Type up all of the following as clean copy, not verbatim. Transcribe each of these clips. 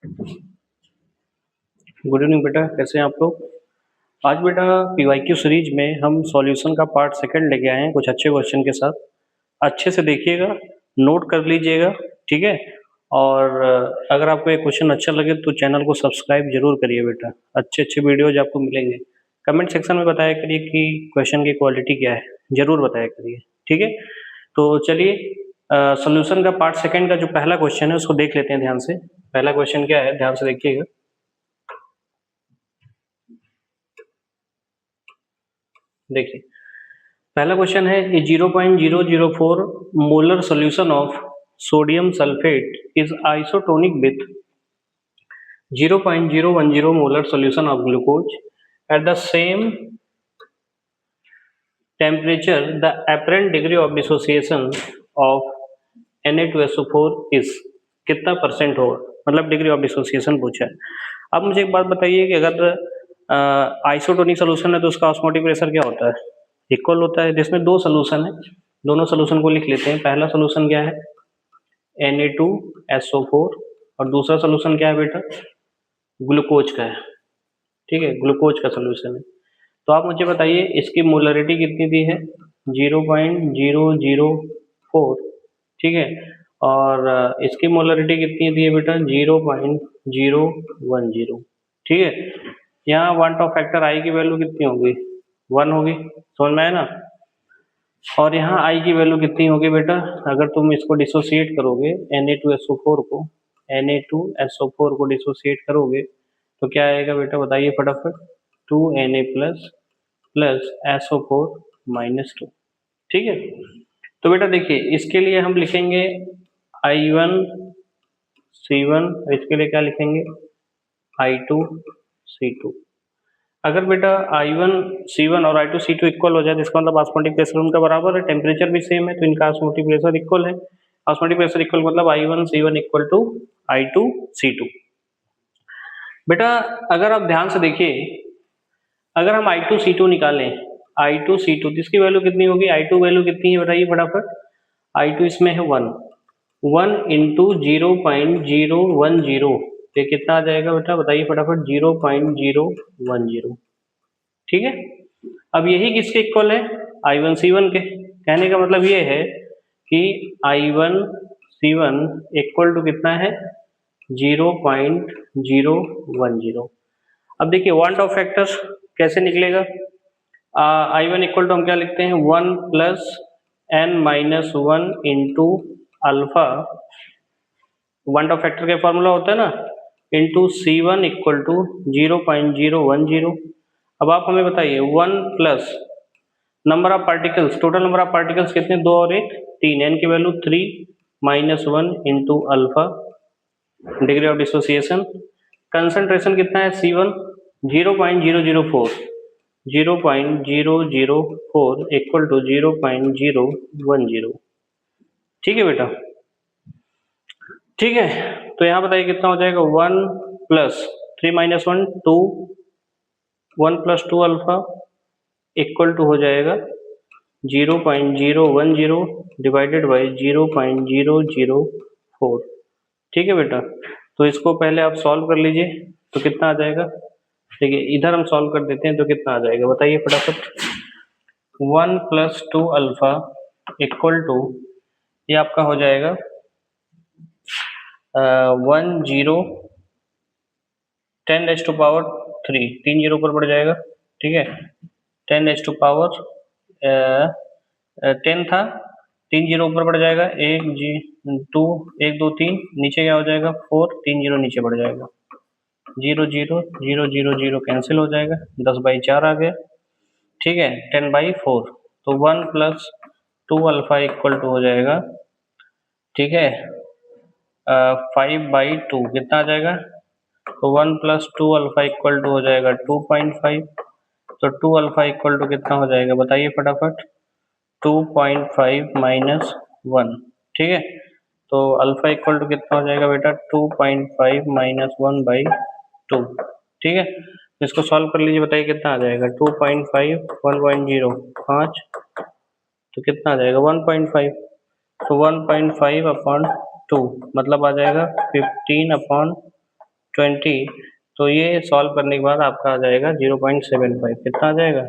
Good evening बेटा, कैसे हैं आप लोग। आज बेटा पीवाईक्यू सीरीज में हम सॉल्यूशन का पार्ट सेकंड लेके आए हैं कुछ अच्छे क्वेश्चन के साथ। अच्छे से देखिएगा, नोट कर लीजिएगा, ठीक है। और अगर आपको ये क्वेश्चन अच्छा लगे तो चैनल को सब्सक्राइब जरूर करिए बेटा। अच्छे अच्छे वीडियोज आपको मिलेंगे। कमेंट सेक्शन में बताया करिए कि क्वेश्चन की क्वालिटी क्या है, जरूर बताया करिए, ठीक है। तो चलिए सॉल्यूशन का पार्ट सेकंड का जो पहला क्वेश्चन है उसको देख लेते हैं ध्यान से। पहला क्वेश्चन क्या है, ध्यान से देखिएगा। देखिए पहला क्वेश्चन है, ए 0.004 molar solution of sodium sulphate is isotonic with 0.010 molar solution of glucose at the same temperature the apparent degree of dissociation of Na2SO4 is कितना परसेंट होगा, मतलब डिग्री ऑफ डिसोसिएशन पूछा है। अब मुझे एक बात बताइए कि अगर आइसोटोनिक सोल्यूशन है तो उसका ऑस्मोटिक प्रेशर क्या होता है, इक्वल होता है। जिसमें दो सोल्यूशन है, दोनों सोल्यूशन को लिख लेते हैं। पहला सोल्यूशन क्या है, Na2SO4, और दूसरा सोल्यूशन क्या है बेटा, ग्लूकोज का है, ठीक है, ग्लूकोज का सोल्यूशन है। तो आप मुझे बताइए इसकी मोलरिटी कितनी दी है, 0.004, ठीक है। और इसकी मोलरिटी कितनी दी है बेटा, 0.010, ठीक है। यहाँ वन ऑफ फैक्टर आई की वैल्यू कितनी होगी, 1 होगी, समझ में आया ना। और यहाँ आई की वैल्यू कितनी होगी बेटा, अगर तुम इसको डिसोसिएट करोगे Na2SO4 को, Na2SO4 को डिसोसिएट करोगे तो क्या आएगा बेटा, बताइए फटाफट, 2Na प्लस SO4 -2, ठीक है। तो बेटा देखिए इसके लिए हम लिखेंगे I1C1, इसके लिए क्या लिखेंगे, I2C2। अगर बेटा I1C1 और I2C2 इक्वल हो जाए तो इसका मतलब ऑस्मोटिक प्रेशर उनका बराबर है, टेम्परेचर भी सेम है, तो इनका ऑस्मोटिक प्रेशर इक्वल है। ऑस्मोटिक प्रेशर इक्वल मतलब I1C1 इक्वल टू I2C2। बेटा अगर आप ध्यान से देखिए, अगर हम I2C2 निकालें, I2C2 तो इसकी वैल्यू कितनी होगी, I2 वैल्यू कितनी है बताइए फटाफट। I2 इसमें है 1 इंटू 0.010, ये कितना आ जाएगा बेटा, बताइए फटाफट, 0.010, ठीक है। अब यही किसके इक्वल है, I1C1 के। कहने का मतलब ये है कि I1C1 इक्वल टू कितना है, 0.010। अब देखिए वांट ऑफ फैक्टर्स कैसे निकलेगा, I1 इक्वल टू हम क्या लिखते हैं, 1 plus n-1 into alpha, want Hoff factor का फॉर्मूला होता है ना, इंटू C1 इक्वल टू 0.010। अब आप हमें बताइए 1 plus number of particles, total number of particles कितने, 2 और 1 3, n की value 3 -1 into alpha, degree of dissociation. Concentration कितना है C1, 0.004 इक्वल टू 0.010, ठीक है बेटा, ठीक है। तो यहाँ बताइए कितना हो जाएगा, 1 plus 3 -1 2, 1 plus 2 alpha equal to हो जाएगा 0.010 डिवाइडेड बाई 0.004, ठीक है बेटा। तो इसको पहले आप सॉल्व कर लीजिए तो कितना आ जाएगा, देखिए इधर हम सॉल्व कर देते हैं तो कितना आ जाएगा बताइए फटाफट। 1 प्लस 2 अल्फा इक्वल टू, ये आपका हो जाएगा 10⁻³ 3 जीरो ऊपर बढ़ जाएगा, ठीक है। 10⁻10 था, 3 जीरो ऊपर बढ़ जाएगा, 2 1 2 3, नीचे क्या हो जाएगा 4, 3 जीरो नीचे बढ़ जाएगा, 0 0 0 0 0 कैंसिल हो जाएगा, 10/4 आ गया, ठीक है, 10/4। तो 1 प्लस 2 अल्फा इक्वल टू हो जाएगा, ठीक है, 5/2 कितना आ जाएगा, तो 1 प्लस 2 अल्फा इक्वल टू हो जाएगा 2.5, तो 2 अल्फा इक्वल टू कितना हो जाएगा बताइए फटाफट, 2.5 -1, ठीक है। तो अल्फा इक्वल टू कितना हो जाएगा बेटा, 2.5 -1/2, ठीक है। तो इसको सॉल्व कर लीजिए, बताइए कितना आ जाएगा, 2.5 1.0 5, तो कितना आ जाएगा 1.5, तो 1.5/2 मतलब आ जाएगा 15/2, 20, तो ये सॉल्व करने के बाद आपका आ जाएगा 0.75। कितना आ जाएगा?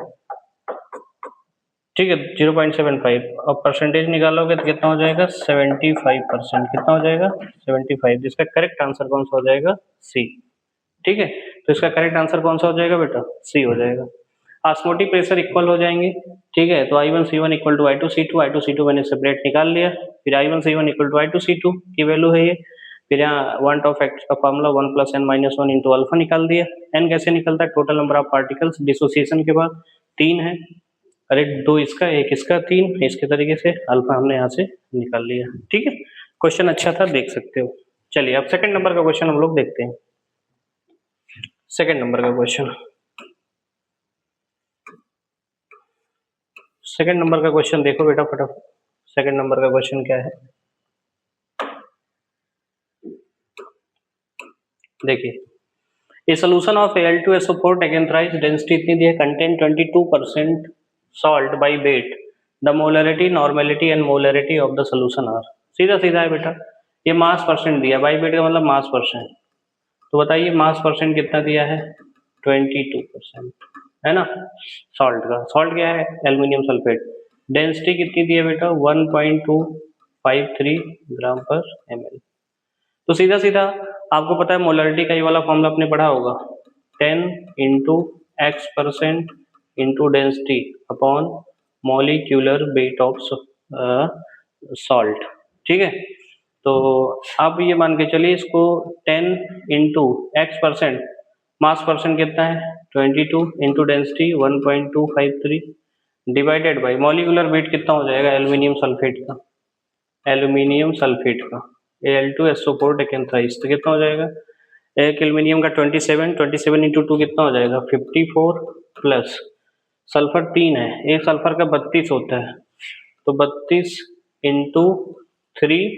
ठीक है, 0.75 और परसेंटेज निकालोगे तो कितना हो जाएगा? 75%। कितना हो जाएगा? 75। जिसका करेक्ट आंसर कौन सा हो जाएगा? सी। ठीक है, तो इसका करेक्ट आंसर कौन सा हो जाएगा बेटा? सी हो जाएगा। ऑस्मोटिक प्रेशर इक्वल हो जाएंगे। ठीक है, तो I1C1 equal to I2C2, I2C2 मैंने सेपरेट निकाल लिया। फिर I1C1 इक्वल टू I2C2 की वैल्यू है ये। फिर यहाँ वन ऑफ फैक्टर का फॉर्मूला 1 + n-1 इंटू अल्फा निकाल दिया। n कैसे निकलता है? Total number of particles dissociation के बाद 3 है। अरे 2 इसका, 1 इसका, 3 इसके तरीके से अल्फा हमने यहाँ से निकाल लिया। ठीक है, क्वेश्चन अच्छा था, देख सकते हो। चलिए अब सेकंड नंबर का क्वेश्चन हम लोग देखते हैं। सेकंड नंबर का क्वेश्चन, सेकंड नंबर का क्वेश्चन देखो बेटा फटाफट। सेकंड नंबर का क्वेश्चन क्या है? देखिए, a solution of Al2SO4 taken thrice, density इतनी दी है, contain 22% salt by weight, the molarity, normality and molarity of the solution are. सीधा सीधा है बेटा, ये मास परसेंट दिया, बाय वेट का मतलब मास परसेंट। तो बताइए मास परसेंट कितना दिया है? 22% है ना, सॉल्ट का। सॉल्ट क्या है? Aluminium sulphate. डेंसिटी कितनी दी है बेटा? 1.253 ग्राम पर ml। तो सीधा सीधा आपको पता है मोलरिटी का ये वाला फॉर्मूला आपने पढ़ा होगा, 10 into x% into density upon molecular weight of salt. ठीक है, तो आप ये मान के चलिए इसको 10 इंटू x%, मास परसेंट कितना है? 22 into density 1.253 divided by molecular weight कितना हो जाएगा एल्यूमिनियम सल्फेट का? एल्यूमिनियम सल्फेट का Al2SO4 टेकन थ्राइस, तो कितना हो जाएगा? एक एल्यूमिनियम का 27, 27 इंटू 2 कितना हो जाएगा? 54 प्लस सल्फर 3 है, एक सल्फर का 32 होता है, तो 32 इंटू 3,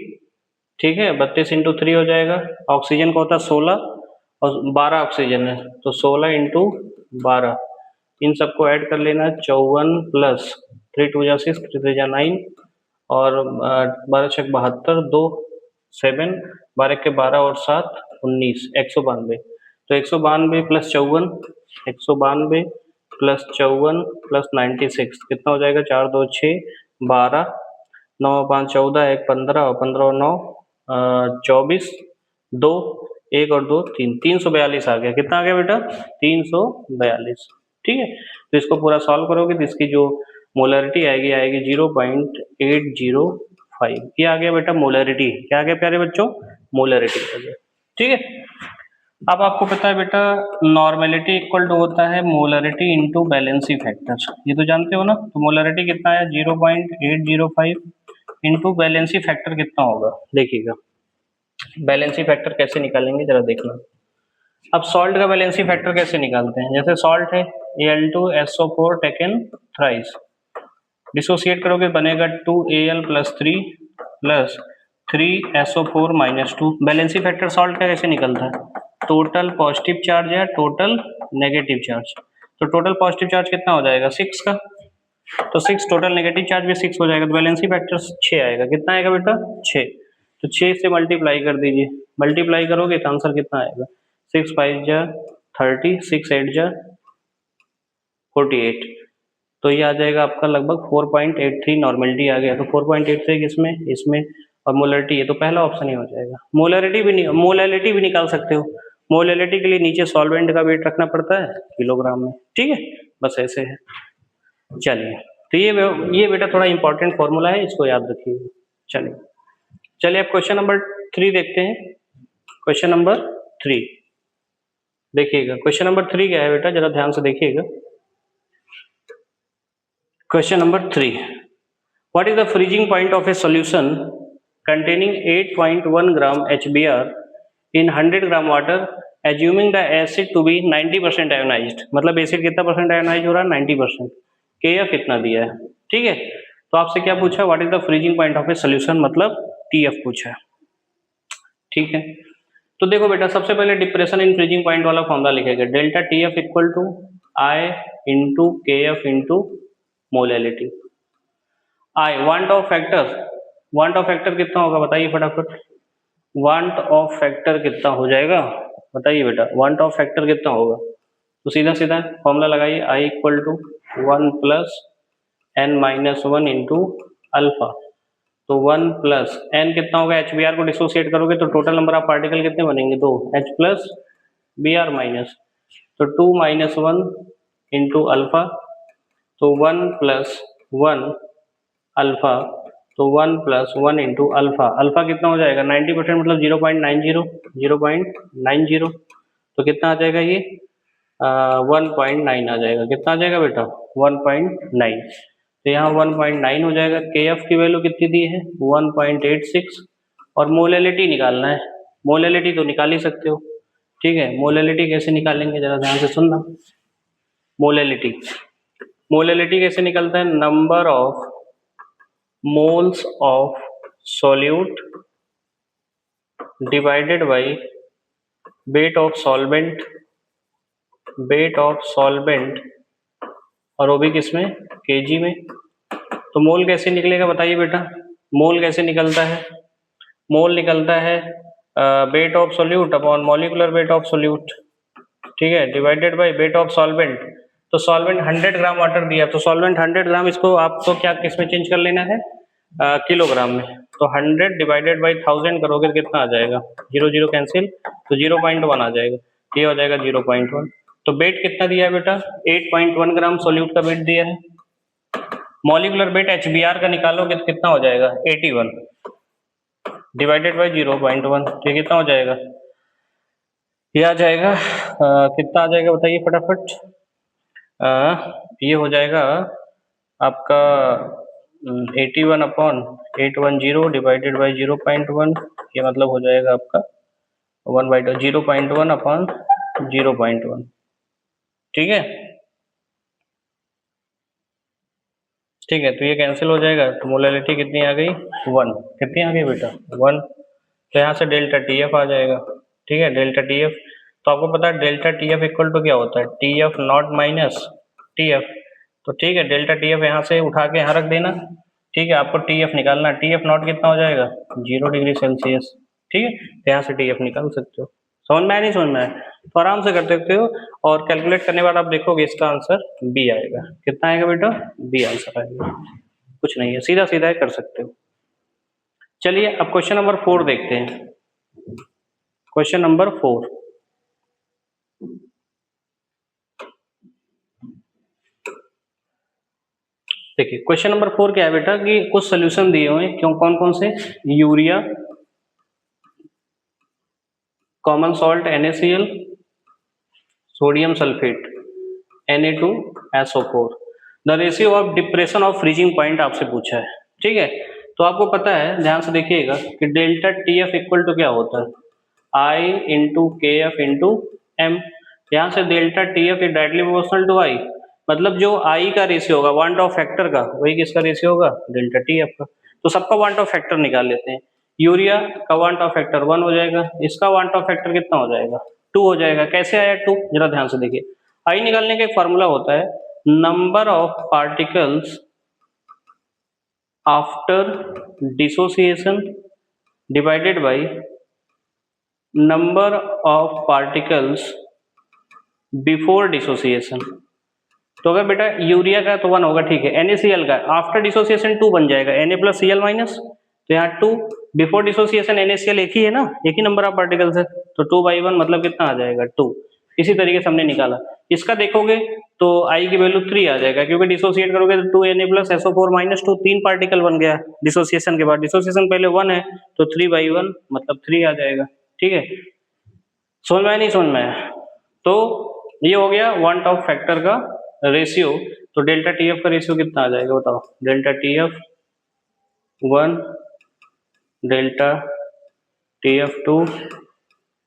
ठीक है, 32 इंटू 3 हो जाएगा। ऑक्सीजन का होता है 16 और 12 ऑक्सीजन है, तो 16 इंटू 12, इन सबको ऐड कर लेना, 54 प्लस 3 2 जा 6, 3 3 जा 9 और 12 6 72, 2 7, 12 के 12 और 7 19, 192। तो 192 प्लस 54, 192 प्लस 54 प्लस 96 कितना हो जाएगा? 4 2 6 12, 9 5 14, 1 15 और 15 और 9 24, 2 1 और 2 3, 342 आ गया। कितना आ गया बेटा? 342। ठीक है, तो इसको पूरा सॉल्व करोगे तो इसकी जो मोलरिटी आएगी 0.805। ये आ गया बेटा मोलरिटी। क्या आ गया प्यारे बच्चों? मोलरिटी आ गया। ठीक है, अब आपको पता है बेटा नॉर्मेलिटी इक्वल टू होता है मोलरिटी इंटू बैलेंसी फैक्टर, ये तो जानते हो ना। तो मोलरिटी कितना है? 0.805 इंटू बैलेंसी फैक्टर कितना होगा? देखिएगा बैलेंसी फैक्टर कैसे निकालेंगे जरा देखना। अब सॉल्ट का बैलेंसी फैक्टर कैसे निकालते हैं? जैसे सॉल्ट है Al2SO4 टेकन थ्राइस, डिसोसिएट करोगे बनेगा 2Al + 3 plus 3SO4 - 2। Valency factor salt का कैसे निकलता है? टोटल पॉजिटिव चार्ज या टोटल नेगेटिव चार्ज। तो टोटल पॉजिटिव चार्ज कितना हो जाएगा? 6 का, तो 6, टोटल नेगेटिव चार्ज भी 6 हो जाएगा, तो बैलेंसी फैक्टर 6 आएगा। कितना आएगा बेटा? 6। तो 6 से मल्टीप्लाई कर दीजिए, मल्टीप्लाई करोगे तो आंसर कितना आएगा? 6 5 जा 30, 6 8 जा 48, तो ये आ जाएगा आपका लगभग 4.83 नॉर्मेलिटी आ गया। तो 4.83 इसमें इसमें और मोलरिटी है, तो पहला ऑप्शन ही हो जाएगा। मोलैलिटी भी निकाल सकते हो। मोलैलिटी के लिए नीचे सॉल्वेंट का वेट रखना पड़ता है किलोग्राम में। ठीक है, बस ऐसे है। चलिए, तो ये बेटा थोड़ा इंपॉर्टेंट फॉर्मूला है, इसको याद रखिए। चलिए चलिए अब क्वेश्चन नंबर 3 देखते हैं। क्वेश्चन नंबर 3 देखिएगा। क्वेश्चन नंबर 3 क्या है बेटा, जरा ध्यान से देखिएगा। Question number 3, what is the freezing point of a solution containing 8.1 gram HBr in 100 gram water assuming the acid to be 90% ionized। मतलब एसिड कितना परसेंट आयोनाइज हो रहा है? 90%। KF इतना दिया है। ठीक है, तो आपसे क्या पूछा? What is the freezing point of a solution, मतलब TF पूछा है। ठीक है, तो देखो बेटा सबसे पहले डिप्रेशन इन फ्रीजिंग पॉइंट वाला फॉर्मूला लिखेगा, delta TF equal to I into KF into molality. I van't Hoff factor कितना होगा बताइए फटाफट। वांट ऑफ फैक्टर कितना हो जाएगा? बताइए बेटा, वांट ऑफ फैक्टर कितना होगा? तो सीधा सीधा फॉर्मूला लगाइए, I equal to 1 plus N minus 1 into alpha. तो 1 प्लस एन कितना होगा, एच बी आर को डिसोसिएट करोगे तो टोटल नंबर ऑफ पार्टिकल कितने बनेंगे? 2, H plus B R minus, तो 2 माइनस 1 इंटू अल्फा, तो 1 प्लस 1 अल्फा, तो 1 प्लस 1 इंटू अल्फा, अल्फा कितना हो जाएगा? 90% मतलब 0.90, 0.90, तो कितना आ जाएगा ये? 1.9 आ जाएगा। कितना आ जाएगा बेटा? 1.9। तो यहाँ 1.9 हो जाएगा। के एफ की वैल्यू कितनी दी है? 1.86। और मोलैलिटी निकालना है। मोलैलिटी तो निकाल ही सकते हो, ठीक है। मोलैलिटी कैसे निकालेंगे जरा ध्यान से सुनना। मोलैलिटी, मोलैलिटी कैसे निकलता है? Number of moles of solute divided by weight of solvent, weight of solvent, और वो भी किसमें? केजी में। तो मोल कैसे निकलेगा बताइए बेटा? मोल कैसे निकलता है? मोल निकलता है weight of solute upon molecular weight of solute, ठीक है, divided by weight of solvent. तो सॉल्वेंट 100 ग्राम वाटर दिया, तो सॉल्वेंट 100 ग्राम, इसको आपको क्या किसमें चेंज कर लेना है? किलोग्राम में। तो 100 डिवाइडेड बाई 1000 करोगे तो कितना आ जाएगा? 0 0 कैंसिल, तो 0.1 आ जाएगा। ये हो जाएगा 0.1। तो वेट कितना दिया है बेटा? 8.1 ग्राम सोल्यूट का वेट दिया है। मॉलिक्यूलर वेट एचबीआर का निकालोगे तो कितना हो जाएगा? 81 डिवाइडेड बाई 0.1, तो ये कितना हो जाएगा? ये आ जाएगा कितना आ जाएगा बताइए फटाफट? ये हो जाएगा आपका 81 अपॉन 810 डिवाइडेड बाई 0.1, ये मतलब हो जाएगा आपका 1/2, 0.1 अपॉन 0.1, ठीक है। ठीक है, तो ये कैंसिल हो जाएगा, तो मोलैलिटी कितनी आ गई? 1। कितनी आ गई बेटा? 1। तो यहाँ से डेल्टा टी एफ आ जाएगा, ठीक है, डेल्टा टी एफ। तो आपको पता है delta T F equal to क्या होता है? T F naught minus T F. तो ठीक है, डेल्टा टी एफ यहाँ से उठा के यहाँ रख देना, ठीक है। आपको टी एफ निकालना, टी एफ नॉट कितना हो जाएगा? 0 डिग्री सेल्सियस, ठीक है। तो यहाँ से टी एफ निकाल सकते हो। समझ में आया? नहीं समझ में आया? तो आराम से कर सकते हो, और कैलकुलेट करने के बाद आप देखोगे इसका आंसर बी आएगा। कितना आएगा बेटा? बी आंसर आएगा, कुछ नहीं है, सीधा सीधा कर सकते हो। चलिए अब क्वेश्चन नंबर 4 देखते हैं। क्वेश्चन नंबर 4, देखिए क्वेश्चन नंबर 4 क्या है बेटा कि कुछ सोल्यूशन दिए हुए हैं, क्यों, कौन कौन से? Urea, common salt NaCl, sodium sulphate Na2SO4। The ratio of depression of freezing point आपसे पूछा है, ठीक है। तो आपको पता है, ध्यान से देखिएगा कि delta T F equal to क्या होता है? I into K F into M. यहाँ से delta T F is directly proportional to I, मतलब जो आई का रेशियो होगा वांट ऑफ फैक्टर का, वही किसका रेशियो होगा? डेल्टा टी एफ का। तो सबका वांट ऑफ फैक्टर निकाल लेते हैं। यूरिया का वांट ऑफ फैक्टर 1 हो जाएगा, इसका वांट ऑफ फैक्टर कितना हो जाएगा? 2 हो जाएगा। कैसे आया 2? जरा ध्यान से देखिए। आई निकालने का एक फार्मूला होता है, number of particles after dissociation divided by number of particles before dissociation. तो अगर बेटा यूरिया का तो 1 होगा, ठीक है। NaCl का आफ्टर डिसोसिएशन 2 बन जाएगा, Na प्लस Cl माइनस, तो यहाँ 2। बिफोर डिसोसिएशन NaCl एक ही है ना, एक ही नंबर ऑफ पार्टिकल्स है, तो 2/1 मतलब कितना आ जाएगा? 2। इसी तरीके से हमने निकाला। इसका देखोगे तो आई की वैल्यू 3 आ जाएगा, क्योंकि डिसोसिएट करोगे तो 2Na plus SO4 minus 2, 3 particle बन गया डिसोसिएशन के बाद। डिसोसिएशन पहले 1 है, तो 3/1 मतलब 3 आ जाएगा, ठीक है। समझ में आया? नहीं समझ में आया? तो ये हो गया वांट ऑफ फैक्टर का रेशियो। तो डेल्टा टी एफ का रेशियो कितना आ जाएगा बताओ? Delta T F 1, delta T F 2,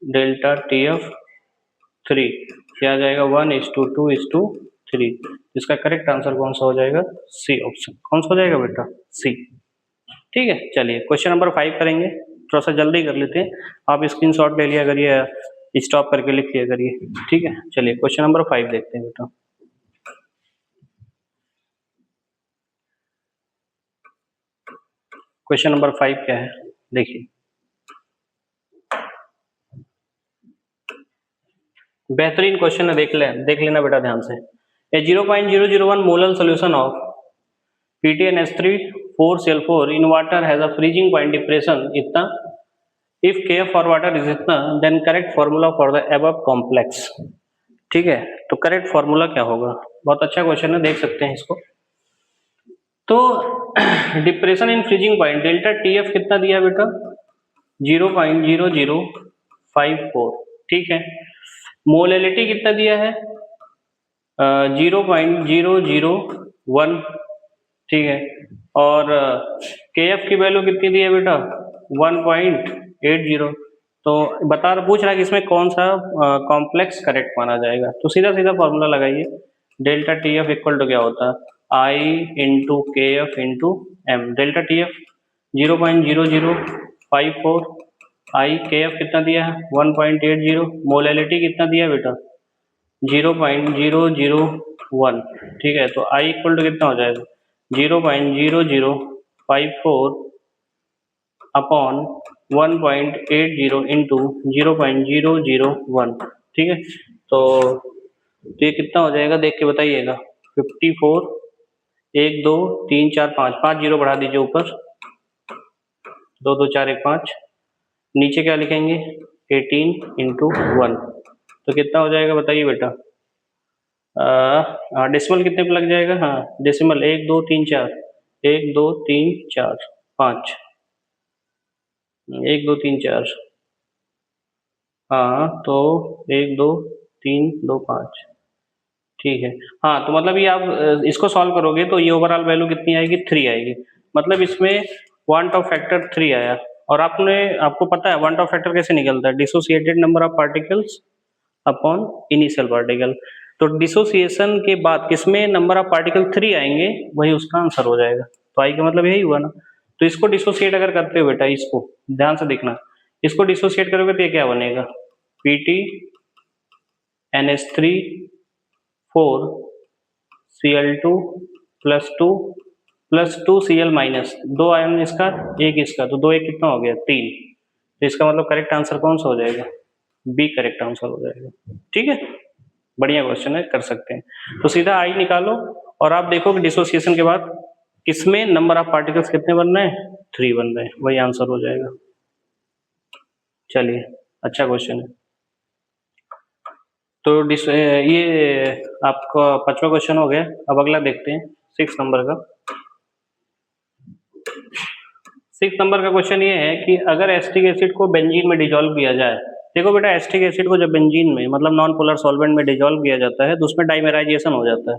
delta T F 3, क्या आ जाएगा? 1:2:3। इसका करेक्ट आंसर कौन सा हो जाएगा? C option. कौन सा हो जाएगा बेटा? सी, ठीक है। चलिए क्वेश्चन नंबर 5 करेंगे, थोड़ा सा जल्दी कर लेते हैं। आप स्क्रीनशॉट ले लिया करिए, स्टॉप करके लिख लिया करिए, ठीक है। चलिए क्वेश्चन नंबर 5 देखते हैं बेटा। क्वेश्चन नंबर 5 क्या है देखिए। बेहतरीन क्वेश्चन है, देख लेना बेटा ध्यान से। A 0.001 molar solution of PTNS3 4Cl4 in water has a freezing point depression इतना, if Kf for water is इतना, then correct formula for the above complex. ठीक है, तो करेक्ट फॉर्मूला क्या होगा? बहुत अच्छा क्वेश्चन है, देख सकते हैं इसको। तो depression in freezing point delta TF कितना दिया बेटा? 0.0054। ठीक है, मोलैलिटी कितना दिया है? 0.001। ठीक है, और KF की वैल्यू कितनी दी है बेटा? 1.80। तो पूछ रहा है कि इसमें कौन सा कॉम्प्लेक्स करेक्ट माना जाएगा। तो सीधा सीधा फॉर्मूला लगाइए, डेल्टा TF इक्वल टू क्या होता है? I into KF into M। Delta TF 0.0054, I KF कितना दिया है? 1.80, मोलैलिटी कितना दिया बेटा? 0.001। ठीक है, तो I इक्वल टू कितना हो जाएगा? 0.0054 अपॉन 1.80 इंटू 0.001। ठीक है, तो ये कितना हो जाएगा देख के बताइएगा। 54, 1 2 3 4 5, 5 जीरो बढ़ा दीजिए ऊपर, 2 2 4 1 5, नीचे क्या लिखेंगे? 18 इंटू 1। तो कितना हो जाएगा बताइए बेटा? डेसिमल कितने पे लग जाएगा? हाँ, डेसिमल 1 2 3 4, 1 2 3 4 5, 1 2 3 4। हाँ, तो 1 2 3 2 5। ठीक है, हाँ, तो मतलब ये आप इसको सॉल्व करोगे तो ये ओवरऑल वैल्यू कितनी आएगी? 3 आएगी। मतलब इसमें वांट ऑफ फैक्टर 3 आया। और आपको पता है वांट ऑफ फैक्टर कैसे निकलता है? Dissociated number of particles upon initial particle. तो डिसोसिएशन के बाद किसमें नंबर ऑफ पार्टिकल 3 आएंगे, वही उसका आंसर हो जाएगा। तो आई का मतलब यही हुआ ना। तो इसको डिसोसिएट अगर करते हो बेटा, इसको ध्यान से देखना, इसको डिसोसिएट करोगे तो ये क्या बनेगा? PTNS3 4Cl2 plus 2 Cl minus, 2 ion इसका, 1 इसका, तो 2 1 कितना हो गया? 3। तो इसका मतलब करेक्ट आंसर कौन सा हो जाएगा? बी करेक्ट आंसर हो जाएगा। ठीक है, बढ़िया क्वेश्चन है, कर सकते हैं। तो सीधा आई निकालो और आप देखो कि डिसोसिएशन के बाद किसमें नंबर ऑफ पार्टिकल्स कितने बन रहे हैं? 3 बन रहे हैं, वही आंसर हो जाएगा। चलिए, अच्छा क्वेश्चन है। तो ये आपका 5वां क्वेश्चन हो गया। अब अगला देखते हैं 6 नंबर का। 6 नंबर का क्वेश्चन ये है कि अगर एसिटिक एसिड को बेंजीन में डिजोल्व किया जाए। देखो बेटा, एसिटिक एसिड को जब बेंजीन में मतलब नॉन पोलर सॉल्वेंट में डिजोल्व किया जाता है तो उसमें डाइमेराइजेशन हो जाता है।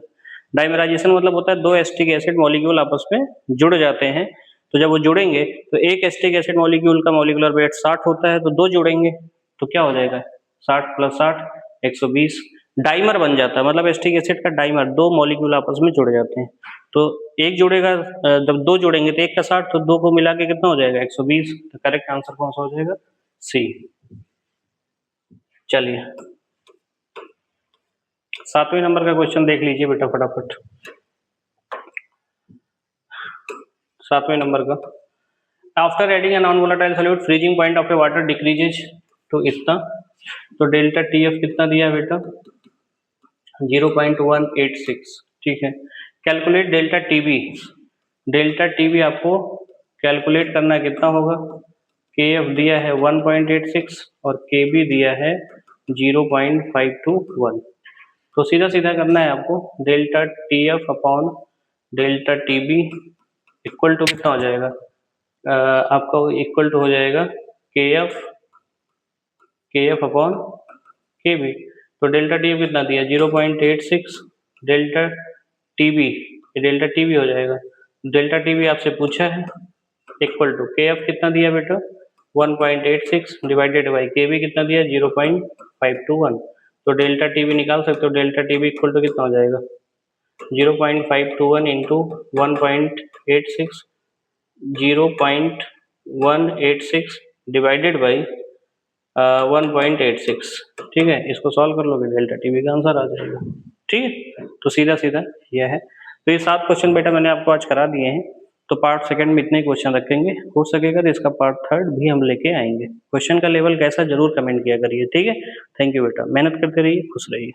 डाइमेराइजेशन मतलब होता है 2 एसिटिक एसिड मॉलिक्यूल आपस में जुड़ जाते हैं। तो जब वो जुड़ेंगे तो एक एसिटिक एसिड मॉलिक्यूल का मॉलिक्यूलर वेट 60 होता है, तो 2 जुड़ेंगे तो क्या हो जाएगा? 60 + 60 120। डाइमर बन जाता है, मतलब एसिटिक एसिड का डाइमर, 2 मॉलिक्यूल आपस में जुड़ जाते हैं। तो एक जुड़ेगा, जब 2 जुड़ेंगे तो 1 का 60, तो 2 को मिला के कितना हो जाएगा? 120। तो करेक्ट आंसर कौन सा हो जाएगा? सी। चलिए, 7वें नंबर का क्वेश्चन देख लीजिए बेटा फटाफट। 7वें नंबर का, after adding a non volatile solute freezing point of A water decreases तो इतना। तो डेल्टा TF कितना दिया बेटा? 0.186। ठीक है, calculate delta TB। Delta TB आपको कैलकुलेट करना कितना होगा? KF दिया है 1.86 और KB दिया है 0.521। तो सीधा सीधा करना है आपको, delta TF upon delta TB equal to कितना हो जाएगा? आपका इक्वल टू हो जाएगा KF अपॉन KB। तो डेल्टा TF कितना दिया? 0.86। डेल्टा TB हो जाएगा। डेल्टा TB आपसे पूछा है इक्वल टू KF कितना दिया बेटा? 1.86 डिवाइडेड बाई KB कितना दिया? 0.521। तो डेल्टा TB निकाल सकते हो। डेल्टा TB इक्वल टू कितना हो जाएगा? 0.521 इंटू 1.86, 0.186 डिवाइडेड बाई 1.86। ठीक है, इसको सॉल्व कर लोगे, डेल्टा TB का आंसर आ जाएगा। ठीक है, तो सीधा सीधा यह है। तो ये 7 क्वेश्चन बेटा मैंने आपको आज करा दिए हैं। तो पार्ट सेकंड में इतने क्वेश्चन रखेंगे, हो सकेगा तो इसका पार्ट थर्ड भी हम लेके आएंगे। क्वेश्चन का लेवल कैसा जरूर कमेंट किया करिए, ठीक है। थैंक यू बेटा, मेहनत करते रहिए, खुश रहिए।